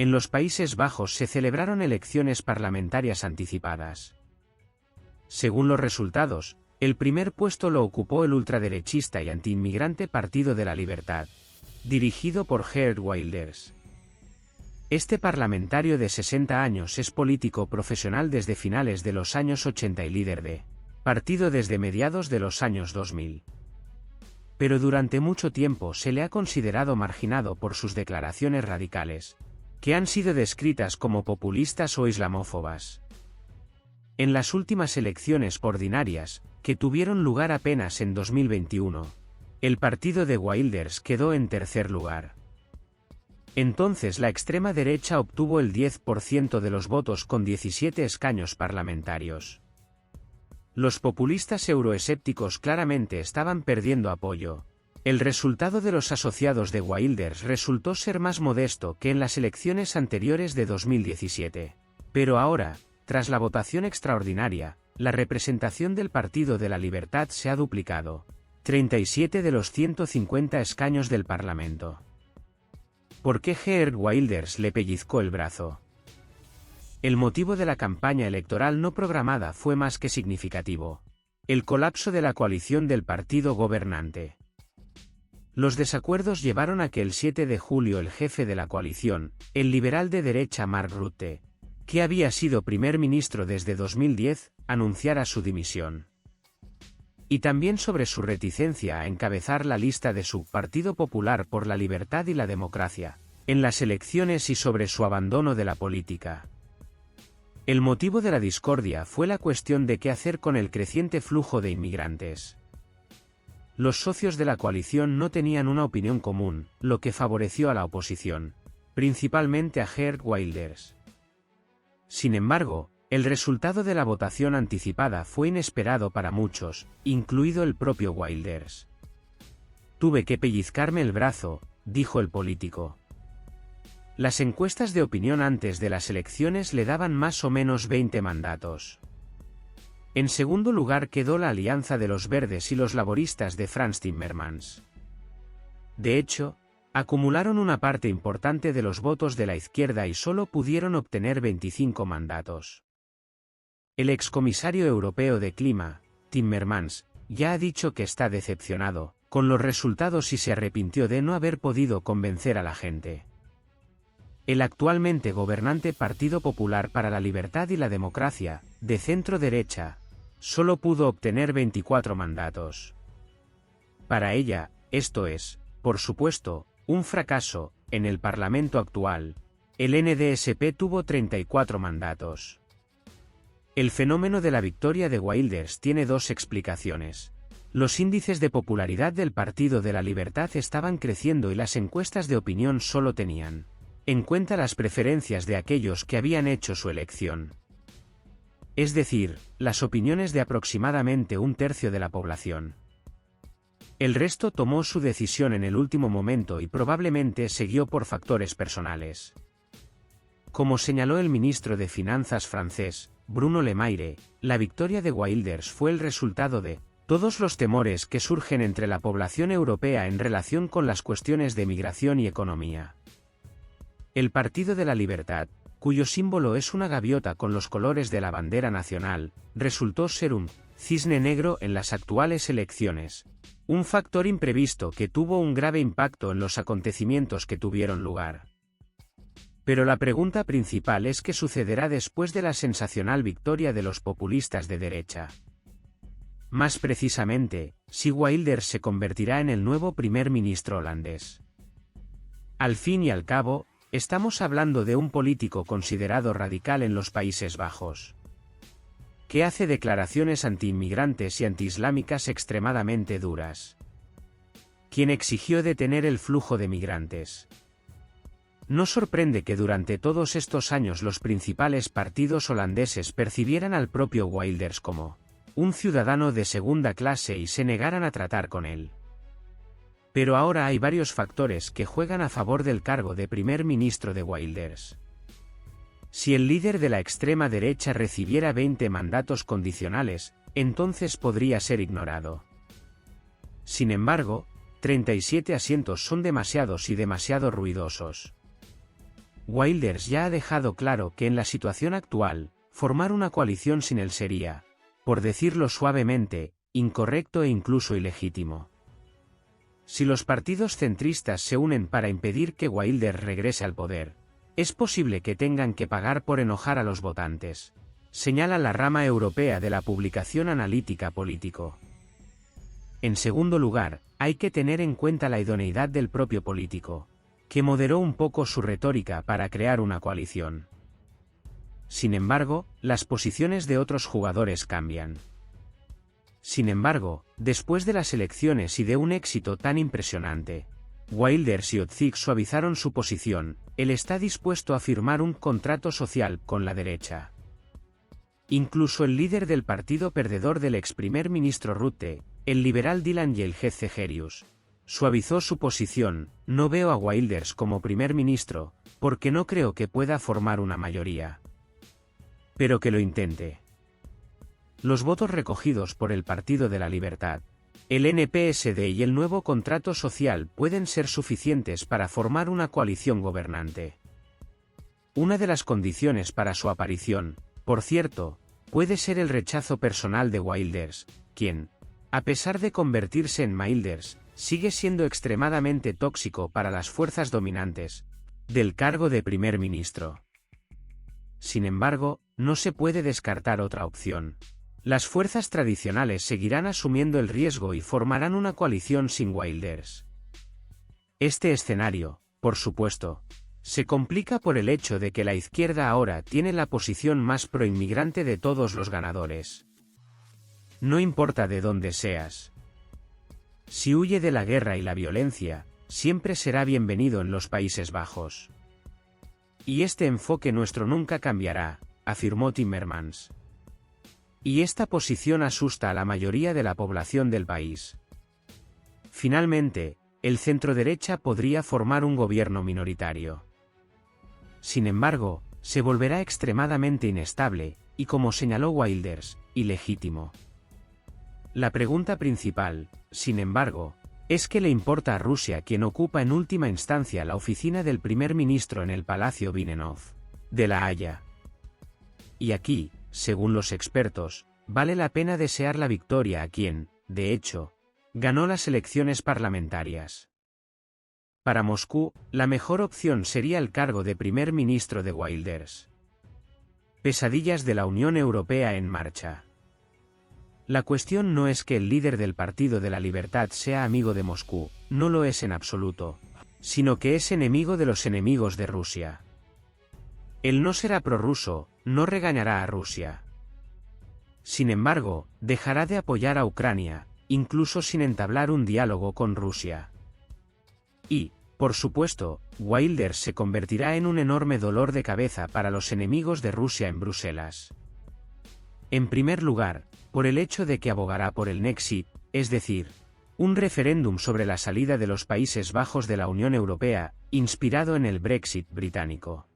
En los Países Bajos se celebraron elecciones parlamentarias anticipadas. Según los resultados, el primer puesto lo ocupó el ultraderechista y antiinmigrante Partido de la Libertad, dirigido por Geert Wilders. Este parlamentario de 60 años es político profesional desde finales de los años 80 y líder de partido desde mediados de los años 2000. Pero durante mucho tiempo se le ha considerado marginado por sus declaraciones radicales, que han sido descritas como populistas o islamófobas. En las últimas elecciones ordinarias, que tuvieron lugar apenas en 2021, el partido de Wilders quedó en tercer lugar. Entonces la extrema derecha obtuvo el 10% de los votos con 17 escaños parlamentarios. Los populistas euroescépticos claramente estaban perdiendo apoyo. El resultado de los asociados de Wilders resultó ser más modesto que en las elecciones anteriores de 2017. Pero ahora, tras la votación extraordinaria, la representación del Partido de la Libertad se ha duplicado. 37 de los 150 escaños del Parlamento. ¿Por qué Geert Wilders le pellizcó el brazo? El motivo de la campaña electoral no programada fue más que significativo: el colapso de la coalición del partido gobernante. Los desacuerdos llevaron a que el 7 de julio el jefe de la coalición, el liberal de derecha Mark Rutte, que había sido primer ministro desde 2010, anunciara su dimisión. Y también sobre su reticencia a encabezar la lista de su Partido Popular por la Libertad y la Democracia en las elecciones y sobre su abandono de la política. El motivo de la discordia fue la cuestión de qué hacer con el creciente flujo de inmigrantes. Los socios de la coalición no tenían una opinión común, lo que favoreció a la oposición, principalmente a Geert Wilders. Sin embargo, el resultado de la votación anticipada fue inesperado para muchos, incluido el propio Wilders. «Tuve que pellizcarme el brazo», dijo el político. Las encuestas de opinión antes de las elecciones le daban más o menos 20 mandatos. En segundo lugar quedó la alianza de los verdes y los laboristas de Frans Timmermans. De hecho, acumularon una parte importante de los votos de la izquierda y solo pudieron obtener 25 mandatos. El excomisario europeo de Clima, Timmermans, ya ha dicho que está decepcionado con los resultados y se arrepintió de no haber podido convencer a la gente. El actualmente gobernante Partido Popular para la Libertad y la Democracia, de centro-derecha, solo pudo obtener 24 mandatos. Para ella, esto es, por supuesto, un fracaso. En el Parlamento actual, el NDSP tuvo 34 mandatos. El fenómeno de la victoria de Wilders tiene dos explicaciones. Los índices de popularidad del Partido de la Libertad estaban creciendo y las encuestas de opinión solo tenían en cuenta las preferencias de aquellos que habían hecho su elección. Es decir, las opiniones de aproximadamente un tercio de la población. El resto tomó su decisión en el último momento y probablemente se guió por factores personales. Como señaló el ministro de Finanzas francés, Bruno Le Maire, la victoria de Wilders fue el resultado de todos los temores que surgen entre la población europea en relación con las cuestiones de migración y economía. El Partido de la Libertad, cuyo símbolo es una gaviota con los colores de la bandera nacional, resultó ser un cisne negro en las actuales elecciones, un factor imprevisto que tuvo un grave impacto en los acontecimientos que tuvieron lugar. Pero la pregunta principal es qué sucederá después de la sensacional victoria de los populistas de derecha. Más precisamente, si Wilders se convertirá en el nuevo primer ministro holandés. Al fin y al cabo, estamos hablando de un político considerado radical en los Países Bajos, que hace declaraciones antiinmigrantes y antiislámicas extremadamente duras, quien exigió detener el flujo de migrantes. No sorprende que durante todos estos años los principales partidos holandeses percibieran al propio Wilders como un ciudadano de segunda clase y se negaran a tratar con él. Pero ahora hay varios factores que juegan a favor del cargo de primer ministro de Wilders. Si el líder de la extrema derecha recibiera 20 mandatos condicionales, entonces podría ser ignorado. Sin embargo, 37 asientos son demasiados y demasiado ruidosos. Wilders ya ha dejado claro que en la situación actual, formar una coalición sin él sería, por decirlo suavemente, incorrecto e incluso ilegítimo. Si los partidos centristas se unen para impedir que Wilders regrese al poder, es posible que tengan que pagar por enojar a los votantes, señala la rama europea de la publicación analítica Político. En segundo lugar, hay que tener en cuenta la idoneidad del propio político, que moderó un poco su retórica para crear una coalición. Sin embargo, las posiciones de otros jugadores cambian. Sin embargo, después de las elecciones y de un éxito tan impresionante, Wilders y Özil suavizaron su posición. Él está dispuesto a firmar un contrato social con la derecha. Incluso el líder del partido perdedor del ex primer ministro Rutte, el liberal Dylan Yeldhezegerius, suavizó su posición. No veo a Wilders como primer ministro, porque no creo que pueda formar una mayoría. Pero que lo intente. Los votos recogidos por el Partido de la Libertad, el NPSD y el nuevo contrato social pueden ser suficientes para formar una coalición gobernante. Una de las condiciones para su aparición, por cierto, puede ser el rechazo personal de Wilders, quien, a pesar de convertirse en Milders, sigue siendo extremadamente tóxico para las fuerzas dominantes del cargo de primer ministro. Sin embargo, no se puede descartar otra opción. Las fuerzas tradicionales seguirán asumiendo el riesgo y formarán una coalición sin Wilders. Este escenario, por supuesto, se complica por el hecho de que la izquierda ahora tiene la posición más pro-inmigrante de todos los ganadores. No importa de dónde seas. Si huye de la guerra y la violencia, siempre será bienvenido en los Países Bajos. Y este enfoque nuestro nunca cambiará, afirmó Timmermans. Y esta posición asusta a la mayoría de la población del país. Finalmente, el centroderecha podría formar un gobierno minoritario. Sin embargo, se volverá extremadamente inestable, y como señaló Wilders, ilegítimo. La pregunta principal, sin embargo, es qué le importa a Rusia quien ocupa en última instancia la oficina del primer ministro en el Palacio Vinenov de La Haya. Y aquí, según los expertos, vale la pena desear la victoria a quien, de hecho, ganó las elecciones parlamentarias. Para Moscú, la mejor opción sería el cargo de primer ministro de Wilders. Pesadillas de la Unión Europea en marcha. La cuestión no es que el líder del Partido de la Libertad sea amigo de Moscú, no lo es en absoluto, sino que es enemigo de los enemigos de Rusia. Él no será prorruso, no regañará a Rusia. Sin embargo, dejará de apoyar a Ucrania, incluso sin entablar un diálogo con Rusia. Y, por supuesto, Wilders se convertirá en un enorme dolor de cabeza para los enemigos de Rusia en Bruselas. En primer lugar, por el hecho de que abogará por el Nexit, es decir, un referéndum sobre la salida de los Países Bajos de la Unión Europea, inspirado en el Brexit británico.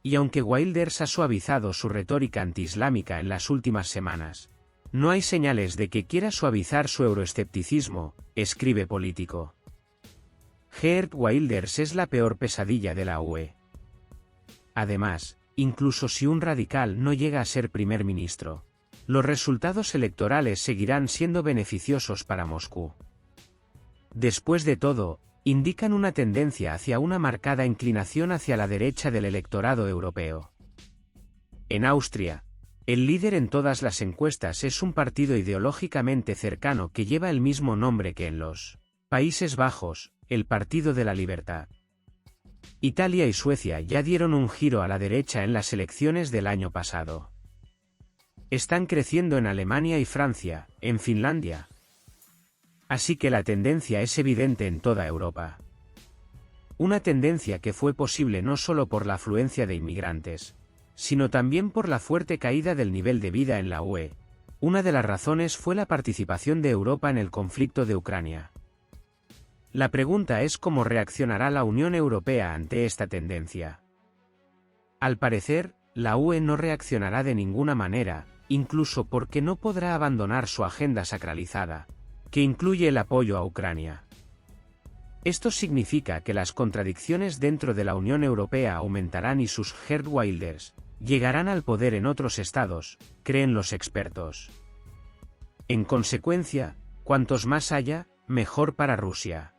Y aunque Wilders ha suavizado su retórica antiislámica en las últimas semanas, no hay señales de que quiera suavizar su euroescepticismo, escribe Político. Geert Wilders es la peor pesadilla de la UE. Además, incluso si un radical no llega a ser primer ministro, los resultados electorales seguirán siendo beneficiosos para Moscú. Después de todo, indican una tendencia hacia una marcada inclinación hacia la derecha del electorado europeo. En Austria, el líder en todas las encuestas es un partido ideológicamente cercano que lleva el mismo nombre que en los Países Bajos, el Partido de la Libertad. Italia y Suecia ya dieron un giro a la derecha en las elecciones del año pasado. Están creciendo en Alemania y Francia, en Finlandia. Así que la tendencia es evidente en toda Europa. Una tendencia que fue posible no solo por la afluencia de inmigrantes, sino también por la fuerte caída del nivel de vida en la UE. Una de las razones fue la participación de Europa en el conflicto de Ucrania. La pregunta es cómo reaccionará la Unión Europea ante esta tendencia. Al parecer, la UE no reaccionará de ninguna manera, incluso porque no podrá abandonar su agenda sacralizada, que incluye el apoyo a Ucrania. Esto significa que las contradicciones dentro de la Unión Europea aumentarán y sus Geert Wilders llegarán al poder en otros estados, creen los expertos. En consecuencia, cuantos más haya, mejor para Rusia.